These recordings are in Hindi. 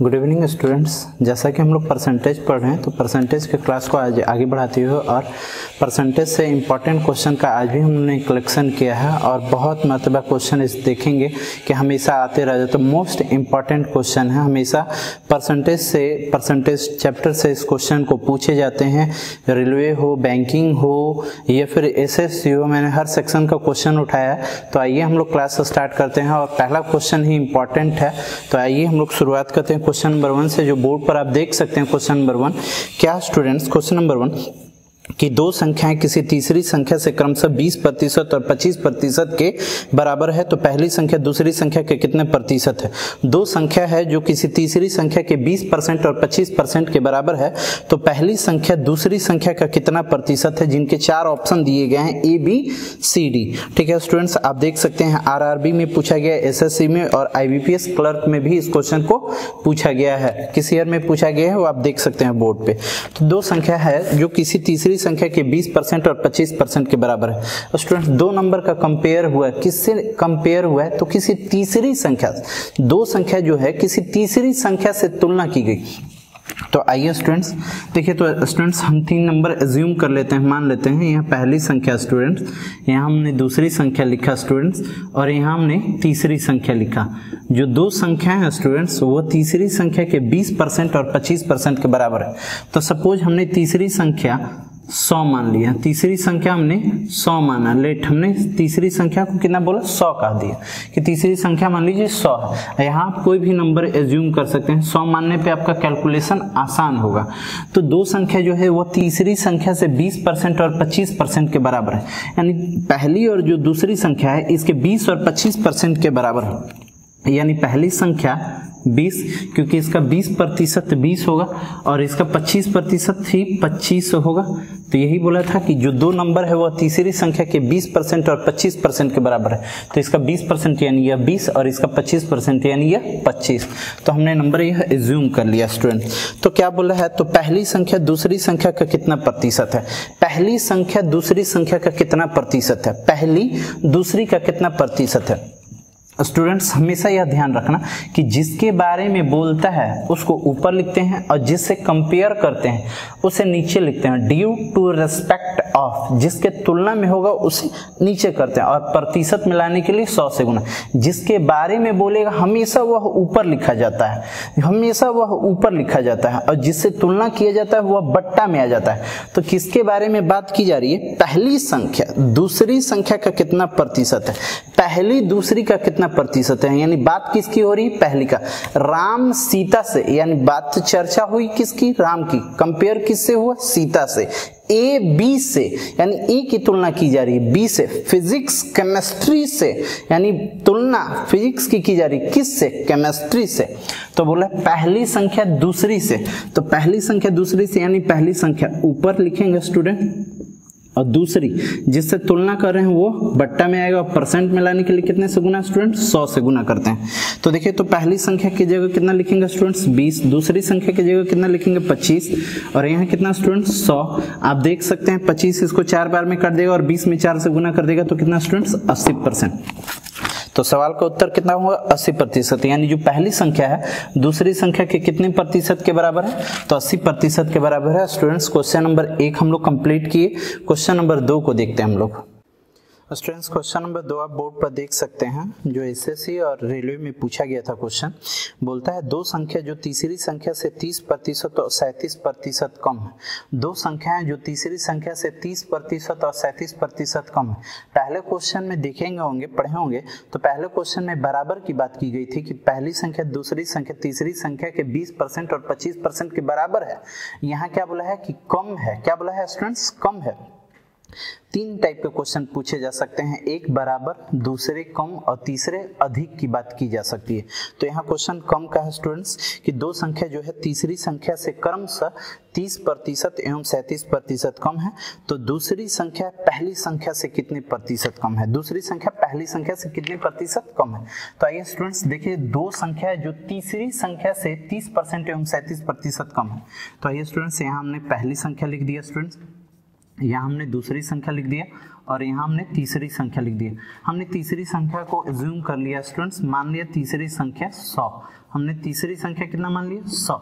Good evening students. जैसा कि हम लोग परसेंटेज पढ़ रहे हैं तो परसेंटेज के क्लास को आज आगे बढ़ाते हुए और परसेंटेज से इम्पॉर्टेंट क्वेश्चन का आज भी हमने कलेक्शन किया है और बहुत मरतबा क्वेश्चन इस देखेंगे कि हमेशा आते रह जाते। तो मोस्ट इम्पॉर्टेंट क्वेश्चन है, हमेशा परसेंटेज चैप्टर से इस क्वेश्चन को पूछे जाते हैं। रेलवे हो, बैंकिंग हो या फिर एसएससी हो, मैंने हर सेक्शन का क्वेश्चन उठाया है। तो आइए हम लोग क्लास स्टार्ट करते हैं और पहला क्वेश्चन ही इम्पॉर्टेंट है। तो आइए हम लोग शुरुआत करते हैं क्वेश्चन नंबर 1 से, जो बोर्ड पर आप देख सकते हैं। क्वेश्चन नंबर 1 क्या स्टूडेंट्स, क्वेश्चन नंबर 1 कि दो संख्याएं किसी तीसरी संख्या से क्रमशः 20% और 25% के बराबर है तो पहली संख्या दूसरी संख्या के कितने प्रतिशत है। दो संख्या है जो किसी तीसरी संख्या के 20% और 25% के बराबर है तो पहली संख्या दूसरी संख्या का कितना प्रतिशत है, जिनके 4 ऑप्शन दिए गए हैं ए बी सी डी। ठीक है स्टूडेंट्स, आप देख सकते हैं आरआरबी में पूछा गया, एसएससी में और आईबीपीएस क्लर्क में भी इस क्वेश्चन को पूछा गया है। किस ईयर में पूछा गया है वो आप देख सकते हैं बोर्ड पे। तो दो संख्या है जो किसी तीसरी संख्या के 20% और 25% के बराबर है। स्टूडेंट्स, दो नंबर का कंपेयर हुआ है, किससे कंपेयर हुआ है तो किसी तीसरी संख्या, दो संख्या जो है किसी तीसरी संख्या से तुलना की गई। तो आइए स्टूडेंट्स देखिए, तो स्टूडेंट्स हम 3 नंबर एज्यूम कर लेते हैं, मान लेते हैं। यहाँ पहली संख्या स्टूडेंट्स, यहाँ हमने दूसरी संख्या लिखा स्टूडेंट्स और यहाँ हमने तीसरी संख्या लिखा। जो दो संख्या है स्टूडेंट्स वो तीसरी संख्या के 20% और 25% के बराबर है। तो सपोज हमने तीसरी संख्या 100 मान लिया, तीसरी संख्या हमने 100 माना, लेट हमने तीसरी संख्या को कितना बोला 100 कह दिया कि तीसरी संख्या मान लीजिए 100 है। यहाँ आप कोई भी नंबर एज्यूम कर सकते हैं, 100 मानने पे आपका कैलकुलेशन आसान होगा। तो दो संख्या जो है वो तीसरी संख्या से 20% और 25% के बराबर है, यानी पहली और जो दूसरी संख्या है इसके 20 और 25% के बराबर है। यानी पहली संख्या 20, क्योंकि इसका 20% 20 होगा और इसका 25% ही 25 होगा। तो यही बोला था कि जो दो नंबर है वो तीसरी संख्या के 20% और 25% के बराबर है। तो इसका 20% यानी यह 20 और इसका 25% यानी यह 25। तो हमने नंबर यह एज्यूम कर लिया स्टूडेंट। तो क्या बोला है तो पहली संख्या दूसरी संख्या का कितना प्रतिशत है, पहली संख्या दूसरी संख्या का कितना प्रतिशत है, पहली दूसरी का कितना प्रतिशत है। स्टूडेंट्स हमेशा यह ध्यान रखना कि जिसके बारे में बोलता है उसको ऊपर लिखते हैं और जिससे कंपेयर करते हैं उसे नीचे लिखते हैं। ड्यू टू रिस्पेक्ट ऑफ, जिसके तुलना में होगा उसे नीचे करते हैं और प्रतिशत मिलाने के लिए 100 से गुना। जिसके बारे में बोलेगा हमेशा वह ऊपर लिखा जाता है, हमेशा वह ऊपर लिखा जाता है और जिससे तुलना किया जाता है वह बट्टा में आ जाता है। तो किसके बारे में बात की जा रही है, पहली संख्या दूसरी संख्या का कितना प्रतिशत है, पहली दूसरी का कितना प्रतिशत है। यानी बात किसकी हो रही है, पहली का। राम सीता से, यानी बात चर्चा हुई किसकी, राम की। कंपेयर किससे हुआ, सीता से। ए बी से, यानी ए की तुलना की जा रही है बी से। फिजिक्स केमिस्ट्री से, यानी तुलना फिजिक्स की जा रही है किससे, केमिस्ट्री से। तो बोला पहली संख्या दूसरी से, तो पहली संख्या दूसरी से यानी पहली संख्या ऊपर लिखेंगे स्टूडेंट और दूसरी जिससे तुलना कर रहे हैं वो बट्टा में आएगा। परसेंट में लाने के लिए कितने से गुना स्टूडेंट, 100 से गुना करते हैं। तो देखिए, तो पहली संख्या की जगह कितना लिखेंगे स्टूडेंट्स 20, दूसरी संख्या की जगह कितना लिखेंगे 25 और यहाँ कितना स्टूडेंट्स 100। आप देख सकते हैं 25 इसको 4 बार में कर देगा और 20 में 4 से गुना कर देगा तो कितना स्टूडेंट्स 80%। तो सवाल का उत्तर कितना होगा 80%। यानी जो पहली संख्या है दूसरी संख्या के कितने प्रतिशत के बराबर है, तो 80% के बराबर है। स्टूडेंट्स क्वेश्चन नंबर 1 हम लोग कंप्लीट किए। क्वेश्चन नंबर 2 को देखते हैं हम लोग। स्टूडेंट्स क्वेश्चन नंबर 2 आप बोर्ड पर देख सकते हैं, जो एसएससी और रेलवे में पूछा गया था क्वेश्चन। बोलता है दो संख्या जो तीसरी संख्या से 30% और 37% कम है। दो संख्याएं जो तीसरी संख्या से 30% और 37% कम है। पहले क्वेश्चन में देखेंगे होंगे, पढ़े होंगे, तो पहले क्वेश्चन में बराबर की बात की गई थी कि पहली संख्या दूसरी संख्या तीसरी संख्या के 20% और 25% के बराबर है। यहाँ क्या बोला है कि कम है। क्या बोला है स्टूडेंट्स, कम है। 3 टाइप के क्वेश्चन पूछे जा सकते हैं, एक बराबर, दूसरे कम और तीसरे अधिक की बात की जा सकती है। तो यहाँ क्वेश्चन कम का है स्टूडेंट्स कि दो संख्या जो है तीसरी संख्या से क्रमशः 30% एवं 37% कम है तो दूसरी संख्या पहली संख्या से कितने प्रतिशत कम है, दूसरी संख्या पहली संख्या से कितने प्रतिशत कम है। तो आइए स्टूडेंट्स देखिए, दो संख्या जो तीसरी संख्या से 30% एवं 37% कम है। तो आइए स्टूडेंट्स यहाँ हमने पहली संख्या लिख दिया स्टूडेंट्स, यहाँ हमने दूसरी संख्या लिख दिया और यहाँ हमने तीसरी संख्या लिख दिया। हमने तीसरी संख्या को एज्यूम कर लिया स्टूडेंट्स, मान लिया तीसरी संख्या 100। हमने तीसरी संख्या कितना मान लिया 100।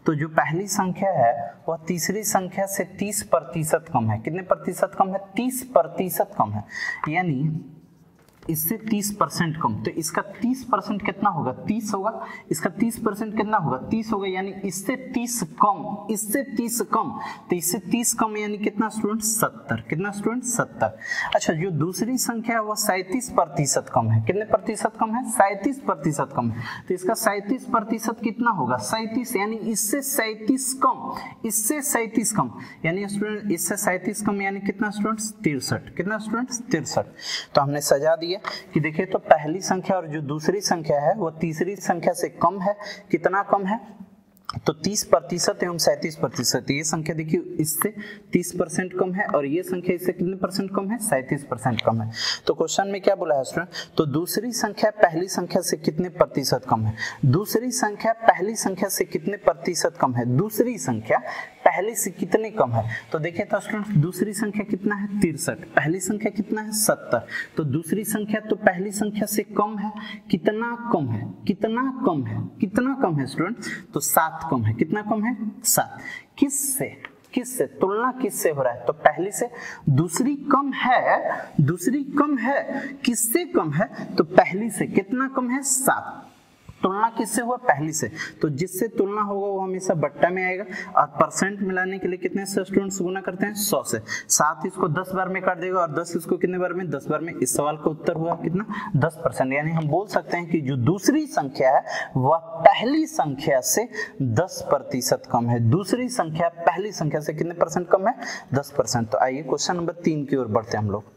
तो जो पहली संख्या है वह तीसरी संख्या से 30% कम है। कितने प्रतिशत कम है? 30% कम है, यानी इससे 30% कम। तो इसका 30% कितना होगा? 30 होगा। इसका 30% कितना होगा? 30 होगा, यानी इससे 30 कम, इससे 30 कम। तो इससे 30 कम यानी कितना स्टूडेंट? 70। कितना स्टूडेंट? 70। अच्छा, जो दूसरी संख्या है वो 37% कम है। कितने प्रतिशत कम है? 37% कम है। तो इसका 37% कितना होगा? 37, यानी इससे 37 कम, इससे 37 कम, यानी स्टूडेंट इससे 37 कम यानी कितना स्टूडेंट? 63। कितना स्टूडेंट? 63। तो हमने सजा दिया कि देखिए, तो पहली संख्या और जो दूसरी संख्या है वो तीसरी संख्या से कम है। कितना कम है? तो 30% एवं 37%। ये संख्या देखिए इससे 30% कम है और ये संख्या इससे कितने परसेंट कम है? 37% कम है। तो क्वेश्चन में क्या बोला है स्टूडेंट? तो दूसरी संख्या पहली संख्या से कितने प्रतिशत कम है? दूसरी संख्या पहली संख्या से कितने प्रतिशत कम है? दूसरी संख्या पहले से कितने कम है? तो देखिए तो स्टूडेंट, दूसरी संख्या कितना है? 63। पहली संख्या कितना है? 70। तो दूसरी संख्या तो पहली संख्या से कम है। कितना कम है? कितना कम है? कितना कम है स्टूडेंट? तो 7 कम है। कितना कम है? 7। किससे? किससे? तुलना किससे हो रहा है? तो पहली से। दूसरी कम है, दूसरी कम है, किससे कम है? तो पहली से। कितना कम है? 7। तुलना किससे हुआ? पहली से। तो जिससे तुलना होगा वो हमेशा बट्टा में आएगा। और परसेंट मिलाने के लिए कितने से स्टूडेंट्स गुना करते हैं? 100 से। 7 इसको 10 बार में काट देगा और 10 इसको कितने बार में? 10 बार में। इस सवाल का उत्तर हुआ कितना? 10%। यानी हम बोल सकते हैं कि जो दूसरी संख्या है वह पहली संख्या से 10% कम है। दूसरी संख्या पहली संख्या से कितने परसेंट कम है? 10%। तो आइए क्वेश्चन नंबर 3 की ओर बढ़ते हैं हम लोग।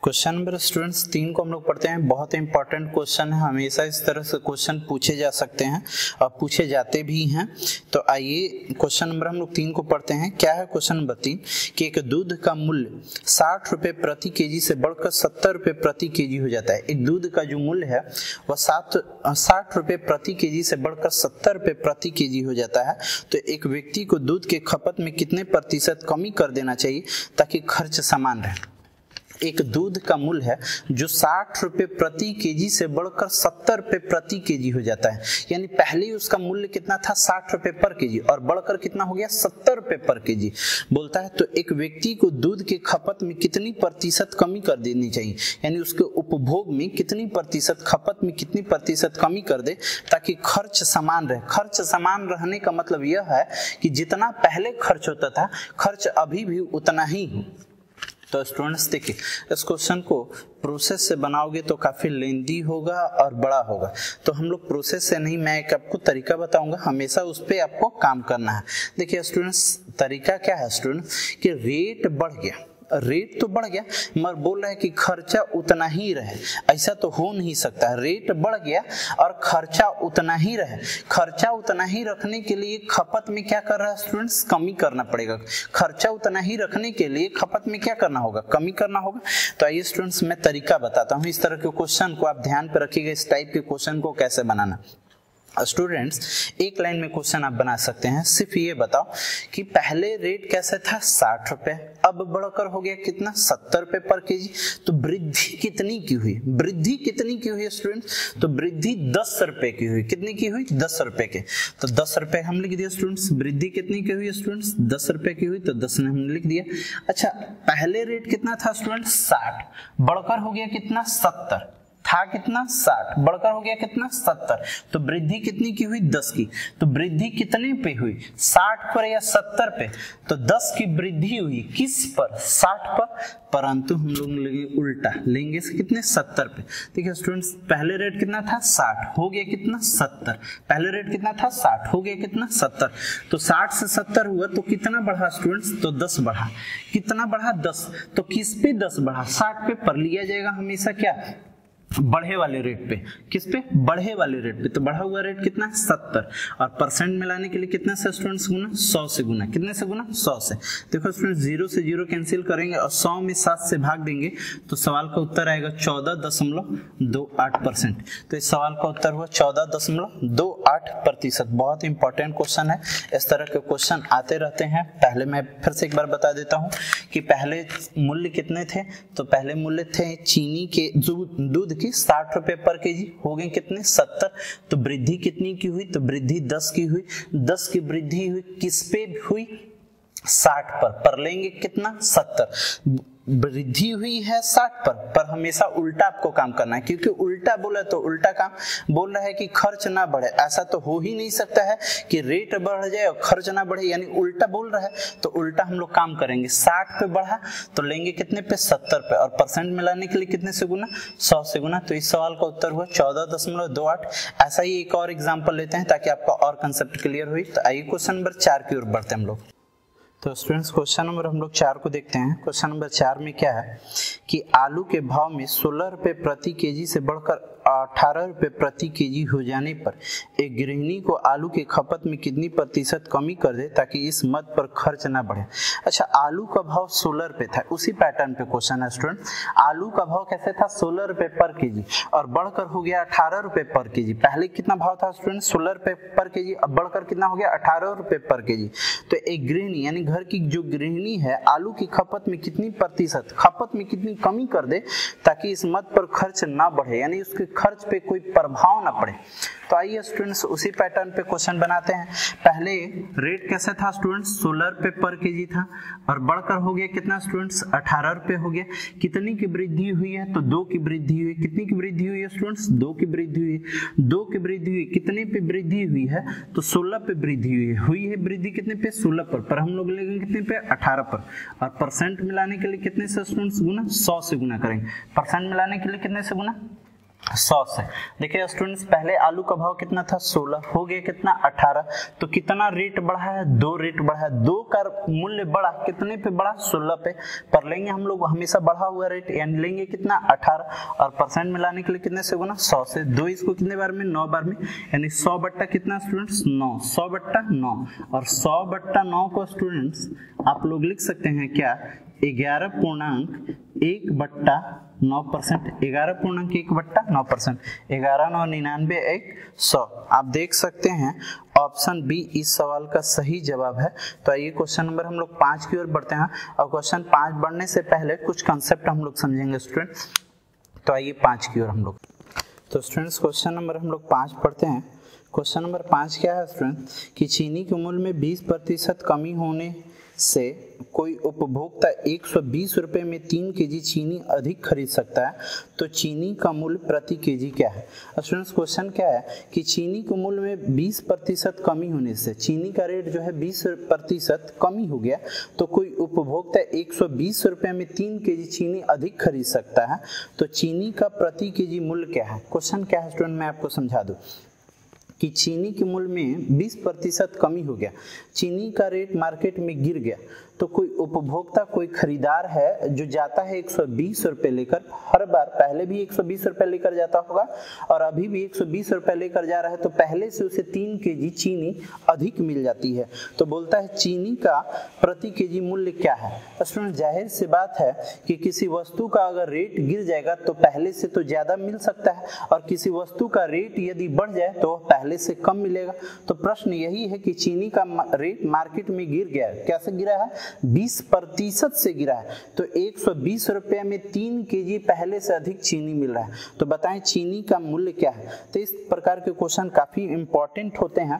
क्वेश्चन नंबर स्टूडेंट्स 3 को हम लोग पढ़ते हैं। बहुत इंपॉर्टेंट क्वेश्चन है, हमेशा इस तरह से क्वेश्चन पूछे जा सकते हैं और पूछे जाते भी हैं। तो आइए क्वेश्चन नंबर हम लोग 3 को पढ़ते हैं। क्या है क्वेश्चन नंबर 3? कि एक दूध का मूल्य 60 रुपये प्रति केजी से बढ़कर 70 रुपये प्रति केजी हो जाता है। एक दूध का जो मूल्य है वह 60 रुपये प्रति केजी से बढ़कर 70 रुपये प्रति केजी हो जाता है। तो एक व्यक्ति को दूध के खपत में कितने प्रतिशत कमी कर देना चाहिए ताकि खर्च समान रहे? एक दूध का मूल्य है जो 60 रुपये प्रति केजी से बढ़कर 70 रुपये प्रति केजी हो जाता है, यानी पहले उसका मूल्य कितना था? 60 रुपये पर केजी और बढ़कर कितना हो गया? 70 रुपये पर केजी। बोलता है तो एक व्यक्ति को दूध के खपत में कितनी प्रतिशत कमी कर देनी चाहिए, यानी उसके उपभोग में कितनी प्रतिशत, खपत में कितनी प्रतिशत कमी कर दे ताकि खर्च समान रहे। खर्च समान रहने का मतलब यह है कि जितना पहले खर्च होता था खर्च अभी भी उतना ही हो। तो स्टूडेंट्स देखिए, इस क्वेश्चन को प्रोसेस से बनाओगे तो काफी लेंदी होगा और बड़ा होगा। तो हम लोग प्रोसेस से नहीं, मैं एक आपको तरीका बताऊंगा, हमेशा उस पर आपको काम करना है। देखिए स्टूडेंट्स, तरीका क्या है स्टूडेंट्स कि रेट बढ़ गया, रेट तो बढ़ गया मगर बोल रहा है कि खर्चा उतना ही रहे। ऐसा तो हो नहीं सकता। रेट बढ़ गया और खर्चा उतना ही रहे। खर्चा उतना ही रखने के लिए खपत में क्या कर रहा है स्टूडेंट्स? कमी करना पड़ेगा। खर्चा उतना ही रखने के लिए खपत में क्या करना होगा? कमी करना होगा। तो आइए स्टूडेंट्स मैं तरीका बताता हूँ। इस तरह के क्वेश्चन को आप ध्यान पर रखिएगा, इस टाइप के क्वेश्चन को कैसे बनाना। स्टूडेंट्स एक लाइन में क्वेश्चन आप बना सकते हैं। सिर्फ ये बताओ कि पहले रेट कैसे था? 60 रुपए, अब बढ़कर हो गया कितना? 70 रुपए पर केजी। तो वृद्धि कितनी की हुई? वृद्धि कितनी की हुई स्टूडेंट्स? तो वृद्धि 10 रुपए की हुई। कितनी की हुई? 10 रुपए के। तो 10 रुपए हम लिख दिया स्टूडेंट्स। वृद्धि कितनी की हुई स्टूडेंट्स? 10 रुपए की हुई, तो 10 ने हमने लिख दिया। अच्छा, पहले रेट कितना था स्टूडेंट्स? 60, बढ़कर हो गया कितना? 70। था कितना? 60, बढ़कर हो गया कितना? 70। तो वृद्धि कितनी की हुई? 10 की। तो वृद्धि कितने पे हुई? 60 पर या 70 पे? तो 10 की वृद्धि हुई किस पर? 60 पर। परंतु हम लोग लेंगे उल्टा, लेंगे से कितने? 70 पे। देखिए स्टूडेंट्स, पहले रेट कितना था? 60, हो गया कितना? 70। पहले रेट कितना था? 60, हो गया कितना? 70। तो 60 से 70 हुआ तो कितना बढ़ा स्टूडेंट्स? तो 10 बढ़ा। कितना बढ़ा? 10। तो किस पे 10 बढ़ा? 60 पे। पर लिया जाएगा हमेशा क्या? बढ़े वाले रेट पे, किस पे, बढ़े वाले रेट पे। तो बढ़ा हुआ रेट कितना है 70 और परसेंट में लाने के लिए कितना से स्टूडेंट्स गुना 100 से गुना, कितने से गुना 100 से। देखो स्टूडेंट्स 0 से 0 कैंसिल करेंगे और 100 में 7 से भाग देंगे तो सवाल का उत्तर आएगा 14.28%। तो इस सवाल का उत्तर हुआ 14.28%। बहुत इंपॉर्टेंट क्वेश्चन है, इस तरह के क्वेश्चन आते रहते हैं। पहले मैं फिर से एक बार बता देता हूँ कि पहले मूल्य कितने थे, तो पहले मूल्य थे चीनी के दूध की 60 रुपए पर केजी, हो गए कितने 70। तो वृद्धि कितनी की हुई, तो वृद्धि 10 की हुई। 10 की वृद्धि हुई किस पे हुई, 60 पर लेंगे कितना 70। वृद्धि हुई है 60 पर हमेशा उल्टा आपको काम करना है, क्योंकि उल्टा बोला तो उल्टा काम बोल रहा है कि खर्च ना बढ़े। ऐसा तो हो ही नहीं सकता है कि रेट बढ़ जाए और खर्च ना बढ़े, यानी उल्टा बोल रहा है तो उल्टा हम लोग काम करेंगे। 60 पे बढ़ा तो लेंगे कितने पे 70 पे, और परसेंट में लाने के लिए कितने से गुना 100 से गुना। तो इस सवाल का उत्तर हुआ 14.28। ऐसा ही एक और एग्जाम्पल लेते हैं ताकि आपका और कंसेप्ट क्लियर हुई। तो आइए क्वेश्चन नंबर 4 की ओर बढ़ते हैं हम लोग। तो स्टूडेंट्स क्वेश्चन नंबर हम लोग 4 को देखते हैं। क्वेश्चन नंबर 4 में क्या है कि आलू के भाव में 16 रुपए प्रति केजी से बढ़कर 18 रुपए प्रति केजी हो जाने पर एक गृहिणी को आलू की खपत में कितनी प्रतिशत कमी कर दे ताकि इस मद पर खर्च ना बढ़े। अच्छा, आलू का भाव 16 रुपए था, उसी पैटर्न पे क्वेश्चन है स्टूडेंट। आलू का भाव कैसे था 16 रुपए पर केजी और बढ़कर हो गया 18 रुपए पर केजी। पहले कितना भाव था स्टूडेंट 16 रुपए पर केजी, अब बढ़कर कितना हो गया 18 रुपए पर केजी। तो एक गृहिणी यानी घर की जो गृहिणी है आलू की खपत में कितनी प्रतिशत, खपत में कितनी कमी कर दे ताकि इस मद पर खर्च ना बढ़े, यानी उसके खर्च पे कोई प्रभाव ना पड़े। तो आइए स्टूडेंट्स उसी पैटर्न पे क्वेश्चन बनाते हैं। पहले रेट कैसे था स्टूडेंट्स 16 रुपए पर केजी था और बढ़कर हो गया कितना स्टूडेंट्स 18 रुपए हो गया। कितनी की वृद्धि हुई है, तो 2 की वृद्धि हुई। कितनी की वृद्धि हुई है स्टूडेंट्स 2 की वृद्धि हुई। 2 की वृद्धि हुई, कितने पे वृद्धि हुई है, तो 16 पे वृद्धि हुई है वृद्धि कितने पे 16 पर हम लोग लेंगे कितने पे 18 पर। और परसेंट मिलाने के लिए कितने से स्टूडेंट्स गुना 100 से गुना करेंगे। परसेंट मिलाने के लिए कितने से गुना 100 से। देखिए स्टूडेंट्स पहले आलू का भाव कितना था 16, हो गया कितना 18। तो कितना रेट बढ़ा है 2 रेट बढ़ा है। 2 का मूल्य बढ़ा कितने पे बढ़ा 16 पे, पर लेंगे हम लोग हमेशा बढ़ा हुआ रेट, यानी लेंगे कितना 18 और परसेंट मिलाने के लिए कितने से गुना 100 से। 2 इसको कितने बार में 9 बार में, यानी 100 बट्टा कितना स्टूडेंट्स 9, 100 बट्टा 9। और 100 बट्टा 9 को स्टूडेंट्स आप लोग लिख सकते हैं क्या 11.1/9%, 11.1/9%, 11,999,100। आप देख सकते हैं ऑप्शन बी इस सवाल का सही जवाब है। तो आइए क्वेश्चन नंबर हम लोग 5 की ओर बढ़ते हैं। और क्वेश्चन 5 बढ़ने से पहले कुछ कंसेप्ट हम लोग समझेंगे स्टूडेंट। तो आइए 5 की ओर हम लोग। तो स्टूडेंट्स क्वेश्चन नंबर हम लोग 5 पढ़ते हैं। क्वेश्चन नंबर 5 क्या है स्टूडेंट कि चीनी के मूल्य में 20% कमी होने से कोई उपभोक्ता 120 रुपए में 3 केजी चीनी अधिक खरीद सकता है, तो चीनी का मूल्य प्रति केजी क्या है। स्टूडेंट्स क्वेश्चन क्या है कि चीनी के मूल्य में 20% कमी होने से चीनी का रेट जो है 20% कमी हो गया, तो कोई उपभोक्ता 120 रुपए में 3 केजी चीनी अधिक खरीद सकता है, तो चीनी का प्रति केजी मूल्य क्या है। क्वेश्चन क्या है स्टूडेंट मैं आपको समझा दूं कि चीनी के मूल्य में 20% कमी हो गया, चीनी का रेट मार्केट में गिर गया, तो कोई उपभोक्ता कोई खरीदार है जो जाता है 120 रुपए लेकर, हर बार पहले भी 120 रुपए लेकर जाता होगा और अभी भी 120 रुपए लेकर जा रहा है, तो पहले से उसे 3 केजी चीनी अधिक मिल जाती है। तो बोलता है चीनी का प्रति केजी मूल्य क्या है। स्टूडेंट जाहिर सी बात है कि किसी वस्तु का अगर रेट गिर जाएगा तो पहले से तो ज्यादा मिल सकता है, और किसी वस्तु का रेट यदि बढ़ जाए तो पहले से कम मिलेगा। तो प्रश्न यही है कि चीनी का रेट मार्केट में गिर गया है, कैसे गिरा है 20% से गिरा है, तो 120 रुपए में 3 केजी पहले से अधिक चीनी मिल रहा है। तो बताएं चीनी का मूल्य क्या है। तो इस प्रकार के क्वेश्चन काफी इंपॉर्टेंट होते हैं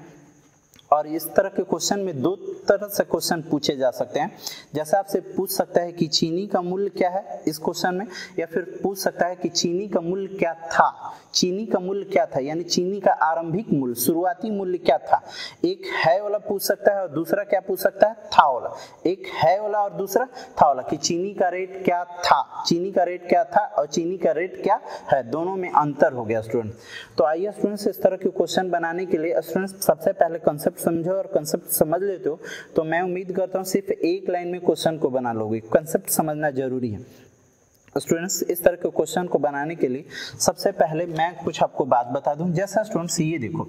और इस तरह के क्वेश्चन में 2 तरह से क्वेश्चन पूछे जा सकते हैं। जैसे आपसे पूछ सकता है कि चीनी का मूल्य क्या है इस क्वेश्चन में, या फिर पूछ सकता है कि चीनी का मूल्य क्या था, चीनी का मूल्य क्या था, यानी चीनी का आरंभिक मूल्य शुरुआती मूल्य क्या था। एक है वाला पूछ सकता है और दूसरा क्या पूछ सकता है था वाला। एक है वाला और दूसरा था वाला कि चीनी का रेट क्या था, चीनी का रेट क्या था और चीनी का रेट क्या है, दोनों में अंतर हो गया स्टूडेंट। तो आइए स्टूडेंट्स इस तरह के क्वेश्चन बनाने के लिए स्टूडेंट्स सबसे पहले कंसेप्ट समझो, और कंसेप्ट समझ लेते हो तो मैं उम्मीद करता हूँ सिर्फ एक लाइन में क्वेश्चन को बना लोगे। कंसेप्ट समझना जरूरी है। स्टूडेंट्स इस तरह के क्वेश्चन को बनाने के लिए सबसे पहले मैं कुछ आपको बात बता दूं। जैसा स्टूडेंट्स ये देखो,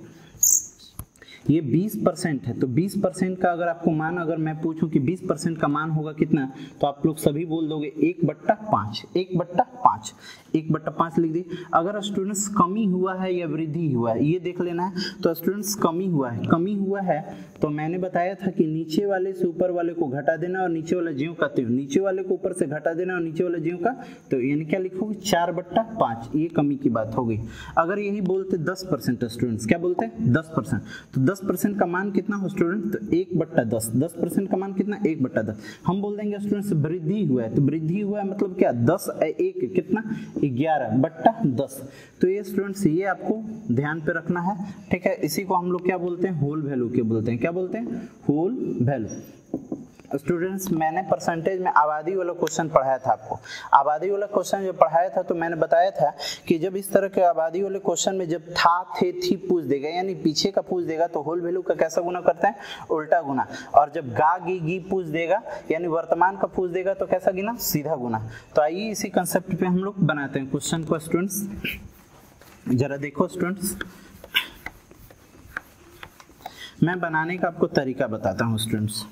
ये 20% है, तो 20% का अगर आपको मान, अगर मैं पूछूं कि 20% का मान होगा कितना, तो आप लोग सभी बोल दोगे 1/5, 1/5, 1/5 लिख दी। अगर स्टूडेंट्स कमी हुआ है या वृद्धि हुआ है ये देख लेना है। तो स्टूडेंट्स कमी हुआ है, कमी हुआ है तो मैंने बताया था कि नीचे वाले से ऊपर वाले को घटा देना और नीचे वाला ज्यों का त्यों, नीचे वाले को ऊपर से घटा देना और नीचे वाला ज्यों का तो, यानी क्या लिखोगे 4/5, ये कमी की बात हो गई। अगर यही बोलते 10% स्टूडेंट्स, क्या बोलते हैं 10%, तो 10% का मान कितना हो स्टूडेंट, तो 1/10, 10% का मान कितना 1/10। हम बोल देंगे स्टूडेंट्स वृद्धि हुआ है, तो वृद्धि हुआ है मतलब क्या 10 1 कितना 11/10। तो ये स्टूडेंट्स ये आपको ध्यान पे रखना है, ठीक है। इसी को हम लोग क्या बोलते हैं, होल वैल्यू के बोलते हैं, क्या बोलते हैं, होल वैल्यू। स्टूडेंट्स मैंने परसेंटेज में आबादी वाला क्वेश्चन पढ़ाया था आपको। आबादी वाला क्वेश्चन जब पढ़ाया था तो मैंने बताया था कि जब इस तरह के आबादी वाले क्वेश्चन में जब था थे थी पूछ देगा, यानी पीछे का पूछ देगा, तो होल वैल्यू का कैसा गुना करते हैं, उल्टा गुना। और जब गा गी गी पूछ देगा यानी वर्तमान का पूछ देगा तो कैसा गिना, सीधा गुना। तो आइए इसी कंसेप्ट पे हम लोग बनाते हैं क्वेश्चन को। स्टूडेंट्स जरा देखो स्टूडेंट्स, मैं बनाने का आपको तरीका बताता हूँ स्टूडेंट्स।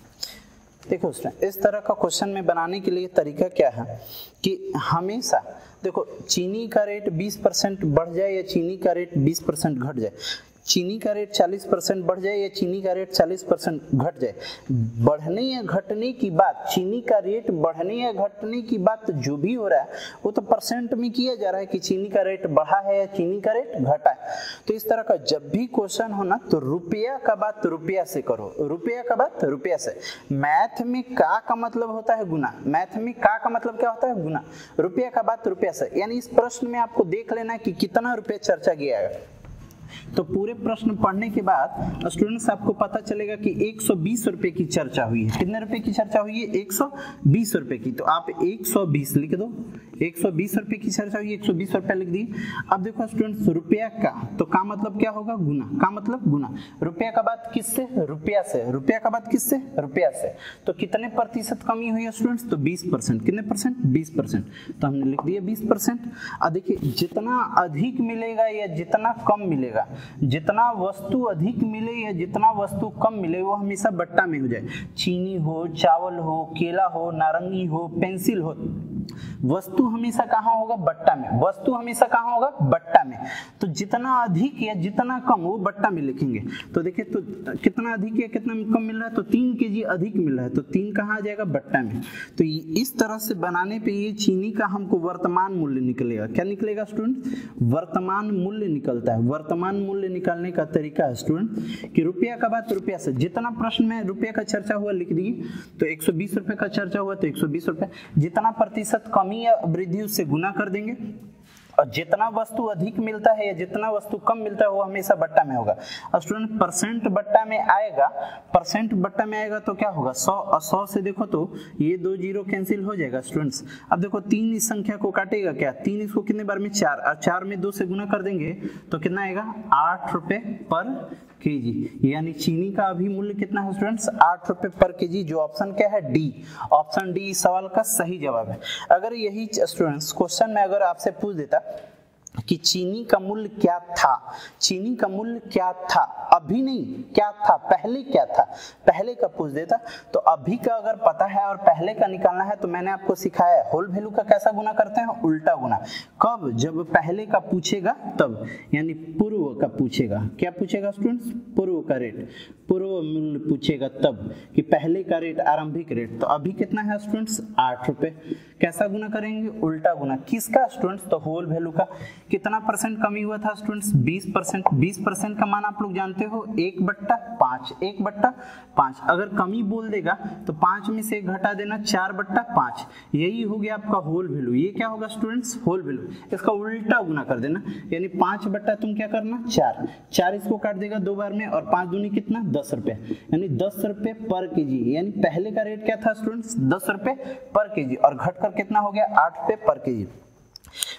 देखो स्टूडेंट, इस तरह का क्वेश्चन में बनाने के लिए तरीका क्या है कि हमेशा देखो चीनी का रेट 20% बढ़ जाए या चीनी का रेट 20% घट जाए, चीनी का रेट 40% बढ़ जाए या चीनी का रेट 40% घट जाए, बढ़ने या घटने की बात, चीनी का रेट बढ़ने या घटने की बात जो भी हो रहा है वो तो परसेंट में किया जा रहा है कि चीनी का रेट बढ़ा है या चीनी का रेट घटा है। तो इस तरह का जब भी क्वेश्चन हो ना तो रुपया का बात रुपया से करो, रुपया का बात रुपया से। मैथ में का मतलब होता है गुना, मैथ में का मतलब क्या होता है, गुना। रुपया का बात रुपया से, यानी इस प्रश्न में आपको देख लेना है कि कितना रुपया चर्चा किया है। तो पूरे प्रश्न पढ़ने के बाद स्टूडेंट्स आपको पता चलेगा कि 120 रुपए की चर्चा हुई है। कितने रुपए की चर्चा हुई है, 120 रुपए की। तो आप 120 लिख दो, 120 रुपए की चर्चा हुई, 120 रुपए लिख दी। अब देखो स्टूडेंट्स रुपया का, तो का मतलब क्या होगा, गुना, का मतलब गुना। रुपया का बात किससे, रुपया से, रुपया का बात किससे, रुपया से। तो कितने प्रतिशत कमी हुई है स्टूडेंट्स, तो 20%। कितने परसेंट, 20%। तो हमने लिख दिया 20%। अब देखिए जितना अधिक मिलेगा या जितना कम मिलेगा, जितना वस्तु अधिक मिले या जितना वस्तु कम मिले वो हमेशा बट्टा में हो जाए। चीनी हो, चावल हो, केला हो, नारंगी हो, पेंसिल हो, वस्तु हमेशा कहाँ होगा, बट्टा में। वस्तु हमेशा कहाँ होगा, बट्टा में। तो जितना अधिक या जितना कम वो बट्टा में लिखेंगे। तो देखिए तो कितना अधिक या कितना कम मिल रहा है, तो 3 kg अधिक मिल रहा है, तो 3 कहाँ आ जाएगा, बट्टा में। तो इस तरह से बनाने पे ये चीनी का हमको वर्तमान मूल्य निकलेगा। क्या निकलेगा स्टूडेंट, वर्तमान मूल्य निकलता है। वर्तमान मूल्य निकालने का तरीका है स्टूडेंट कि रुपया का बात रुपया से, जितना प्रश्न में रुपया का चर्चा हुआ लिख दिए। तो 120 रुपए का चर्चा हुआ तो 120 रुपए, जितना प्रतिशत कमी या वृद्धि उससे गुना कर देंगे। और जितना वस्तु अधिक मिलता है या जितना वस्तु कम मिलता है वो हमेशा बट्टा में होगा। अब स्टूडेंट परसेंट बट्टा में आएगा, परसेंट बट्टा में आएगा तो क्या होगा, 100, और 100 से देखो तो ये 2 जीरो कैंसिल हो जाएगा स्टूडेंट्स। अब देखो 3 इस संख्या को काटेगा क्या, 3 इसको कितने बार में, 4, और 4 में 2 से गुना कर देंगे तो कितना आएगा, 8 रुपए पर केजी। यानी चीनी का अभी मूल्य कितना है स्टूडेंट्स, 8 रुपए पर केजी, जो ऑप्शन क्या है, डी। ऑप्शन डी इस सवाल का सही जवाब है। अगर यही स्टूडेंट्स क्वेश्चन में अगर आपसे पूछ देता कि चीनी का मूल्य क्या था, चीनी का मूल्य क्या था, अभी नहीं क्या था, पहले क्या था, पहले का पूछ देता, तो अभी का अगर पता है और पहले का निकालना है तो मैंने आपको सिखाया है होल वैल्यू का कैसा गुना करते हैं, उल्टा गुना। कब, जब पहले का पूछेगा तब, यानी पूर्व का पूछेगा। क्या पूछेगा स्टूडेंट्स, पूर्व का रेट, पूर्व मूल्य पूछेगा तब कि पहले का रेट, आरंभिक रेट। तो अभी कितना है स्टूडेंट्स, 8 रुपए। कैसा गुना करेंगे, उल्टा गुना। किसका स्टूडेंट्स, तो होल वैल्यू का। कितना परसेंट कमी हुआ था स्टूडेंट्स, 20%। 20% का मान आप लोग जानते हो 1/5, 1/5। अगर कमी बोल देगा तो 5 में से 1 घटा देना, 4/5। यही हो गया आपका होल वैल्यू। ये क्या होगा स्टूडेंट्स, होल वैल्यू। इसका उल्टा गुना कर देना, यानी 5 तुम क्या करना, 4 इसको काट देगा 2 बार में, और 5 दूनी कितना, 10 रुपए, यानी 10 रुपए पर केजी। यानी पहले का रेट क्या था स्टूडेंट्स, 10 रुपए पर केजी, और घटकर कितना हो गया, 8 रुपए पर केजी।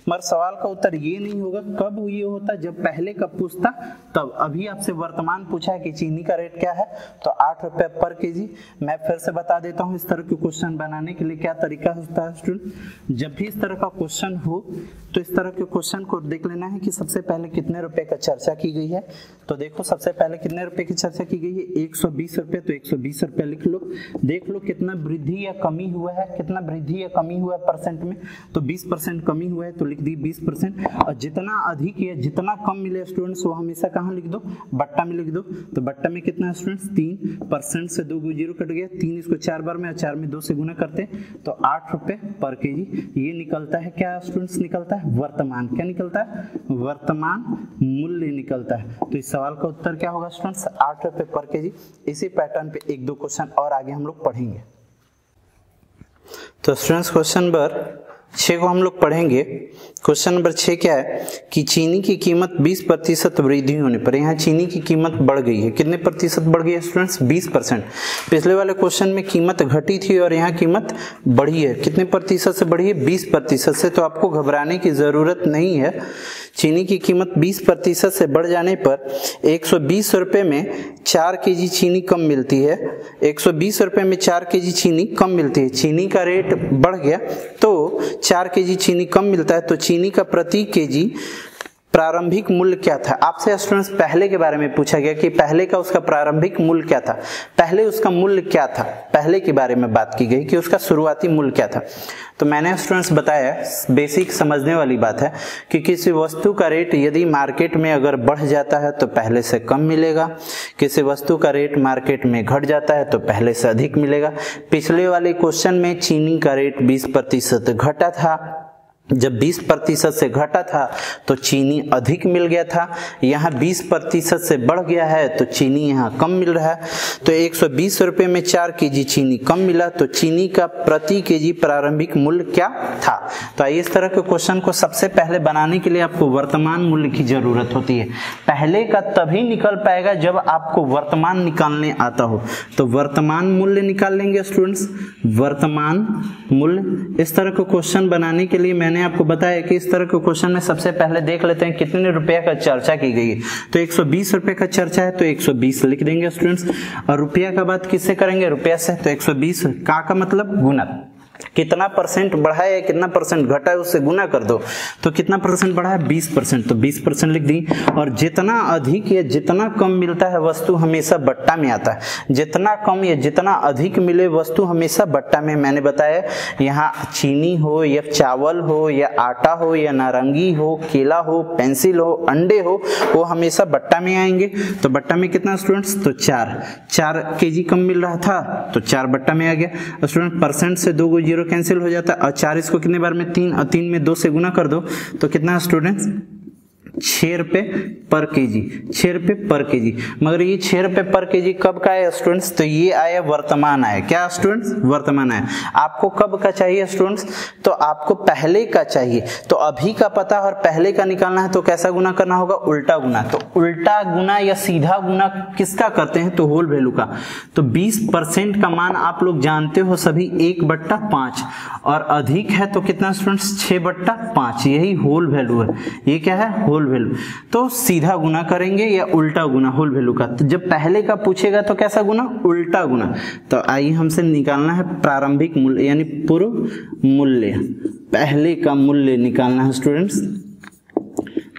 मगर सवाल का उत्तर ये नहीं होगा। कब ये होता, जब पहले कब पूछता तब। अभी आपसे वर्तमान पूछा है कि चीनी का रेट क्या है, तो 8 रुपए पर केजी। मैं फिर से बता देता हूँ इस तरह के क्वेश्चन बनाने के लिए क्या तरीका होता है स्टूडेंट। जब भी इस तरह का क्वेश्चन हो तो इस तरह के क्वेश्चन को देख लेना है कि सबसे पहले कितने रुपए का चर्चा की गई है। तो देखो सबसे पहले कितने रुपए की चर्चा की गई है, 120 रुपए। तो 120 रुपए लिख लो, देख लो कितना वृद्धि या कमी हुआ है, कितना वृद्धि या कमी हुआ है परसेंट में। तो 20% कमी हुआ है तो लिख दी 20%। और जितना अधिक या जितना कम मिले स्टूडेंट्स वो हमेशा कहाँ लिख दो, बट्टा में लिख दो। तो बट्टा में कितना है स्टूडेंट्स, 3%। से 2 जीरो कट गया, 3 इसको 4 बार में और 4 में 2 से गुना करते हैं तो 8 रुपए पर केजी। ये निकलता है क्या स्टूडेंट्स, निकलता है वर्तमान। क्या निकलता है, वर्तमान मूल्य निकलता है। तो इस सवाल का उत्तर क्या होगा स्टूडेंट्स, 8 रुपए पर केजी। इसी पैटर्न पे 1-2 क्वेश्चन और आगे हम लोग पढ़ेंगे। तो स्टूडेंट्स क्वेश्चन नंबर 6 को हम लोग पढ़ेंगे। क्वेश्चन नंबर 6 क्या है कि चीनी की कीमत 20% वृद्धि होने पर, यहाँ चीनी की कीमत बढ़ गई है। कितने प्रतिशत बढ़ गई है स्टूडेंट्स, 20%। पिछले वाले क्वेश्चन में कीमत घटी थी और यहाँ कीमत बढ़ी है। कितने प्रतिशत से बढ़ी है, 20% से। तो आपको घबराने की जरूरत नहीं है। चीनी की कीमत 20% से बढ़ जाने पर 120 रुपए में 4 केजी चीनी कम मिलती है। 120 रुपए में 4 केजी चीनी कम मिलती है। चीनी का रेट बढ़ गया तो 4 केजी चीनी कम मिलता है। तो चीनी का प्रति केजी प्रारंभिक मूल्य क्या था। आपसे स्टूडेंट्स पहले के बारे में पूछा गया कि पहले का उसका प्रारंभिक मूल्य क्या था, पहले उसका मूल्य क्या था, पहले के बारे में बात की गई कि उसका शुरुआती मूल्य क्या था। तो मैंने स्टूडेंट्स बताया, बेसिक समझने वाली बात है कि किसी वस्तु का रेट यदि मार्केट में अगर बढ़ जाता है तो पहले से कम मिलेगा, किसी वस्तु का रेट मार्केट में घट जाता है तो पहले से अधिक मिलेगा। पिछले वाले क्वेश्चन में चीनी का रेट 20% घटा था। जब 20% से घटा था तो चीनी अधिक मिल गया था। यहाँ 20% से बढ़ गया है तो चीनी यहाँ कम मिल रहा है। तो 120 रुपए में 4 केजी चीनी कम मिला तो चीनी का प्रति केजी प्रारंभिक मूल्य क्या था। तो आइए इस तरह के क्वेश्चन को सबसे पहले बनाने के लिए आपको वर्तमान मूल्य की जरूरत होती है। पहले का तभी निकल पाएगा जब आपको वर्तमान निकालने आता हो। तो वर्तमान मूल्य निकाल लेंगे स्टूडेंट्स, वर्तमान मूल्य। इस तरह के क्वेश्चन बनाने के लिए मैंने आपको बताया कि इस तरह के क्वेश्चन में सबसे पहले देख लेते हैं कितने रुपए का चर्चा की गई है। तो 120 रुपए का चर्चा है तो 120 लिख देंगे स्टूडेंट्स। और रुपया का बात किससे करेंगे, रुपया से। तो 120 का मतलब गुना, कितना परसेंट बढ़ा है कितना परसेंट घटा है उससे गुना कर दो। तो कितना परसेंट बढ़ा है, 20%। तो 20% लिख दी। और जितना अधिक या जितना कम मिलता है वस्तु हमेशा बट्टा में आता है। जितना कम या जितना अधिक मिले वस्तु हमेशा बट्टा में। मैंने बताया यहाँ चीनी हो या चावल हो या आटा हो या नारंगी हो, केला हो, पेंसिल हो, अंडे हो, वो हमेशा बट्टा में आएंगे। तो बट्टा में कितना स्टूडेंट्स, तो 4 केजी कम मिल रहा था तो 4 बट्टा में आ गया। स्टूडेंट परसेंट से 2 जीरो कैंसिल हो जाता है और 4 इसको कितने बार में, 3, और 3 में 2 से गुना कर दो तो कितना स्टूडेंट्स, 6 रुपए पर केजी। 6 रुपए पर केजी। मगर ये 6 रुपए पर केजी कब का है स्टूडेंट्स, तो ये आया वर्तमान आया। क्या स्टूडेंट्स, वर्तमान आया। आपको कब का चाहिए स्टूडेंट्स, तो आपको पहले का चाहिए। तो अभी का पता और पहले का निकालना है तो कैसा गुना करना होगा, उल्टा गुना। तो उल्टा गुना या सीधा गुना किसका करते हैं, तो होल वैल्यू का। तो 20% का मान आप लोग जानते हो सभी 1/5 और अधिक है तो कितना स्टूडेंट्स, 6/5। यही होल वैल्यू है। ये क्या है, होल वैल्यू। तो सीधा गुना करेंगे या उल्टा गुना होल वैल्यू का। तो जब पहले का पूछेगा तो कैसा गुना, उल्टा गुना। तो आइए हमसे निकालना है प्रारंभिक मूल्य यानी पूर्व मूल्य। पहले का मूल्य निकालना है स्टूडेंट्स।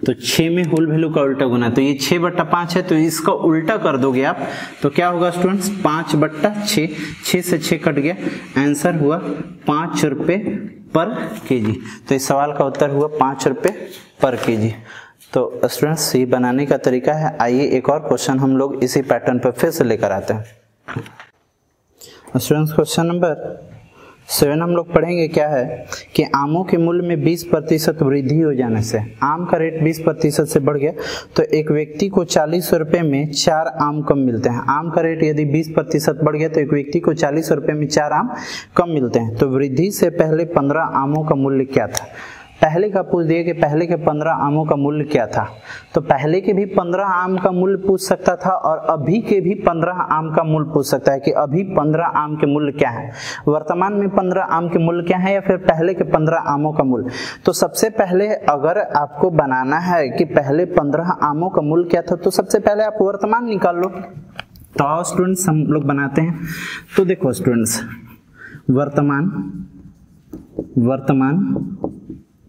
तो 6 में होल वैल्यू का उल्टा गुना। तो ये 6/5 है तो इसका उल्टा कर दोगे आप तो क्या होगा स्टूडेंट्स, 5/6। 6 से 6 कट गया, आंसर हुआ 5 रुपए पर केजी। तो इस सवाल का उत्तर हुआ 5 रुपए पर केजी। तो स्टूडेंट्स ये बनाने का तरीका है। आइए एक और क्वेश्चन हम लोग इसी पैटर्न पर फिर से लेकर आते हैं। स्टूडेंट्स क्वेश्चन नंबर 7 हम लोग पढ़ेंगे क्या है कि आमों के मूल्य में 20% वृद्धि हो जाने से, आम का रेट 20% से बढ़ गया तो एक व्यक्ति को 40 रुपए में 4 आम कम मिलते हैं। आम का रेट यदि 20% बढ़ गया तो एक व्यक्ति को 40 रुपए में 4 आम कम मिलते हैं। तो वृद्धि से पहले 15 आमों का मूल्य क्या था। पहले का पूछ दिया कि पहले के 15 आमों का मूल्य क्या था, तो पहले के भी 15 आम का मूल्य पूछ सकता था और अभी के भी 15 आम का मूल्य पूछ सकता है कि अभी 15 आम के मूल्य क्या है, वर्तमान में 15 आम के मूल्य क्या है, या फिर पहले के 15 आमों का मूल्य। तो सबसे पहले अगर आपको बनाना है कि पहले 15 आमों का मूल्य क्या था, तो सबसे पहले आप वर्तमान निकाल लो। तो आओ स्टूडेंट्स हम लोग बनाते हैं। तो देखो स्टूडेंट्स, वर्तमान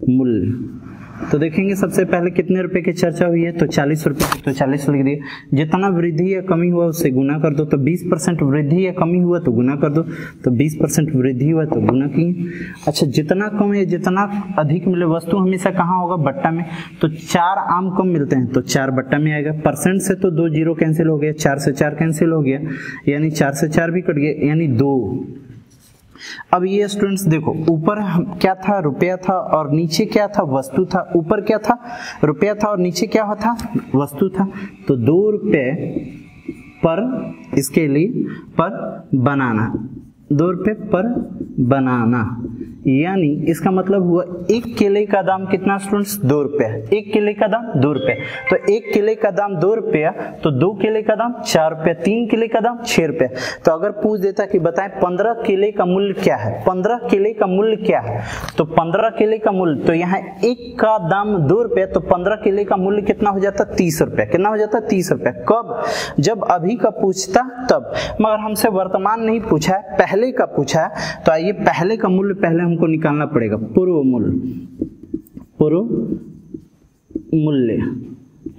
मूल्य, तो देखेंगे सबसे पहले कितने रुपए की चर्चा हुई है, तो 40 रुपए, तो 40 लिख दिए। जितना वृद्धि या कमी हुआ उससे गुना कर दो, तो 20% वृद्धि या कमी हुआ तो गुना कर दो, तो 20% वृद्धि हुआ तो गुना किए। अच्छा, जितना कम है जितना अधिक मिले, वस्तु हमेशा कहाँ होगा, बट्टा में। तो 4 आम कम मिलते हैं तो 4 बट्टा में आएगा। परसेंट से तो 2 जीरो कैंसिल हो गया, 4 से 4 कैंसिल हो गया, यानी 4 से 4 भी कट गया, यानी 2। अब ये स्टूडेंट्स देखो, ऊपर क्या था, रुपया था, और नीचे क्या था, वस्तु था। ऊपर क्या था, रुपया था, और नीचे क्या था, वस्तु था। तो 2 रुपये पर, इसके लिए पर बनाना, 2 रुपये पर बनाना, यानी इसका मतलब हुआ 1 केले का दाम कितना स्टूडेंट्स, 2 रुपये। 1 केले का दाम 2 रुपये, तो 1 केले का दाम 2 रुपया, तो 2 केले का दाम 4 रुपये, 3 केले का दाम 6 रुपये। तो अगर पूछ देता कि बताएं 15 केले का मूल्य क्या है, 15 केले का मूल्य क्या है, तो 15 केले का मूल्य, तो यहाँ 1 का दाम 2 रुपये, तो 15 केले का मूल्य कितना हो जाता, 30 रुपये। कितना हो जाता, 30 रुपये। कब, जब अभी का पूछता तब, मगर हमसे वर्तमान नहीं पूछा है, पहले का पूछा है। तो आइए पहले का मूल्य पहले हमको निकालना पड़ेगा, पूर्व मूल्य,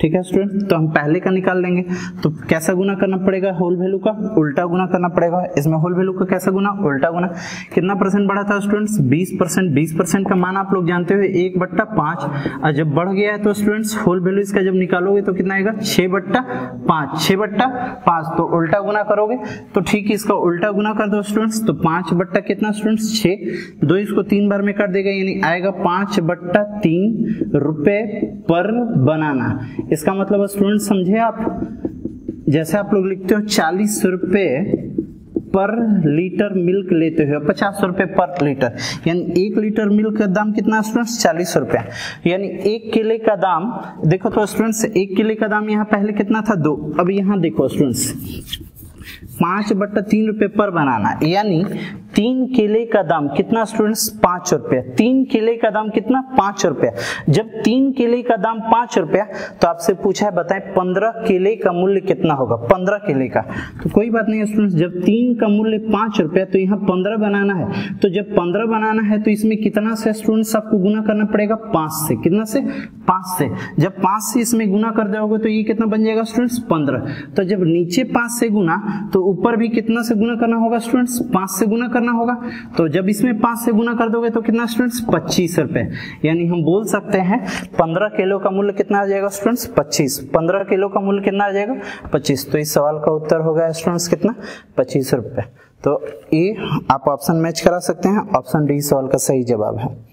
ठीक है स्टूडेंट। तो हम पहले का निकाल लेंगे, तो कैसा गुना करना पड़ेगा, होल वैल्यू का उल्टा गुना करना पड़ेगा। इसमें होल वैल्यू का कैसा गुना, उल्टा गुना। कितना परसेंट बढ़ा था स्टूडेंट्स, 20%। 20% का मान आप लोग जानते हो 1/5, और जब बढ़ गया है तो स्टूडेंट्स होल वैल्यू इसका जब निकालोगे तो कितना आएगा, 6/5। 6/5, तो उल्टा गुना करोगे तो ठीक है, इसका उल्टा गुना कर दो स्टूडेंट्स, तो 5 बट्टा कितना स्टूडेंट्स, 6। 2 इसको 3 बार में काट देगा, यानी आएगा 5/3 रुपए पर बनाना। इसका मतलब स्टूडेंट समझे आप, जैसे आप लोग लिखते हो 40 रुपए पर लीटर मिल्क लेते हो, 50 रुपए पर लीटर, यानी 1 लीटर मिल्क का दाम कितना स्टूडेंट्स, 40 रुपए। यानी 1 केले का दाम, देखो तो स्टूडेंट्स 1 केले का दाम यहाँ पहले कितना था, 2। अब यहाँ देखो स्टूडेंट्स 5/3 रुपए पर बनाना, यानी 3 केले का दाम कितना स्टूडेंट्स, 5 रुपया। 3 केले का दाम कितना, 5 रुपया। जब 3 केले का दाम 5 रुपया, तो आपसे पूछा है बताएं 15 केले का मूल्य कितना होगा, 15 केले का। तो कोई बात नहीं स्टूडेंट्स, जब 3 का मूल्य 5 रुपया, तो यहाँ 15 बनाना है। तो जब 15 बनाना है तो इसमें कितना से स्टूडेंट्स आपको गुना करना पड़ेगा, 5 से। कितना से, 5 से। जब 5 से इसमें गुना कर दोगे तो ये कितना बन जाएगा स्टूडेंट्स, 15। तो जब नीचे 5 से गुना, तो ऊपर भी कितना से गुना करना होगा स्टूडेंट्स, 5 से गुना करना होगा। तो जब इसमें 5 से गुना कर दोगे तो कितना स्टूडेंट्स, 25 रुपए। यानी हम बोल सकते हैं 15 किलो का मूल्य कितना आ जाएगा स्टूडेंट्स, 25। 15 किलो का मूल्य कितना आ जाएगा, 25। तो इस सवाल का उत्तर होगा स्टूडेंट्स कितना, 25 रुपए। तो ये आप ऑप्शन मैच करा सकते हैं, ऑप्शन डी सवाल का सही जवाब है।